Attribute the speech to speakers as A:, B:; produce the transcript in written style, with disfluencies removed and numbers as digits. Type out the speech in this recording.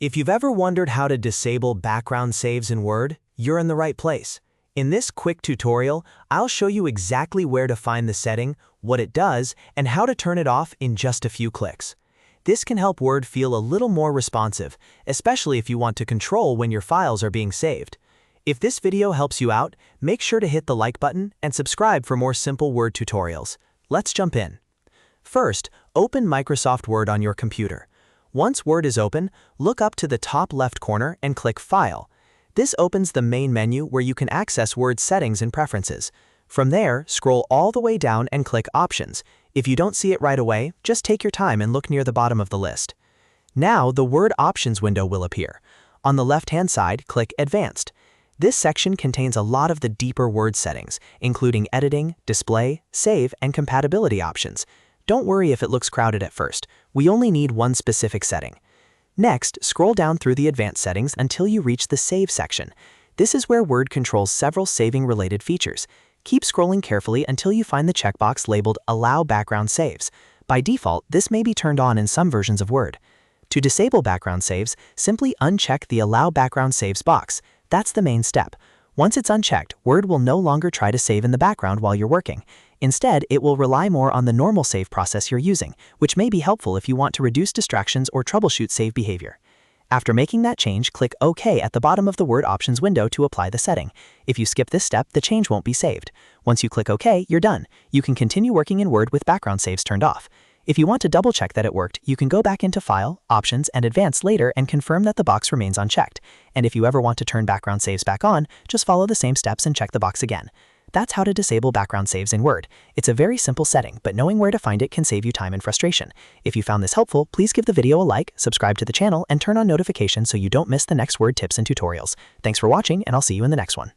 A: If you've ever wondered how to disable background saves in Word, you're in the right place. In this quick tutorial, I'll show you exactly where to find the setting, what it does, and how to turn it off in just a few clicks. This can help Word feel a little more responsive, especially if you want to control when your files are being saved. If this video helps you out, make sure to hit the like button and subscribe for more simple Word tutorials. Let's jump in. First, open Microsoft Word on your computer. Once Word is open, look up to the top left corner and click File. This opens the main menu where you can access Word's settings and preferences. From there, scroll all the way down and click Options. If you don't see it right away, just take your time and look near the bottom of the list. Now, the Word Options window will appear. On the left-hand side, click Advanced. This section contains a lot of the deeper Word settings, including editing, display, save, and compatibility options. Don't worry if it looks crowded at first. We only need one specific setting. Next, scroll down through the advanced settings until you reach the Save section. This is where Word controls several saving-related features. Keep scrolling carefully until you find the checkbox labeled Allow Background Saves. By default, this may be turned on in some versions of Word. To disable background saves, simply uncheck the Allow Background Saves box. That's the main step. Once it's unchecked, Word will no longer try to save in the background while you're working. Instead, it will rely more on the normal save process you're using, which may be helpful if you want to reduce distractions or troubleshoot save behavior. After making that change, click OK at the bottom of the Word Options window to apply the setting. If you skip this step, the change won't be saved. Once you click OK, you're done. You can continue working in Word with background saves turned off. If you want to double-check that it worked, you can go back into File, Options, and Advanced later and confirm that the box remains unchecked. And if you ever want to turn background saves back on, just follow the same steps and check the box again. That's how to disable background saves in Word. It's a very simple setting, but knowing where to find it can save you time and frustration. If you found this helpful, please give the video a like, subscribe to the channel, and turn on notifications so you don't miss the next Word tips and tutorials. Thanks for watching, and I'll see you in the next one.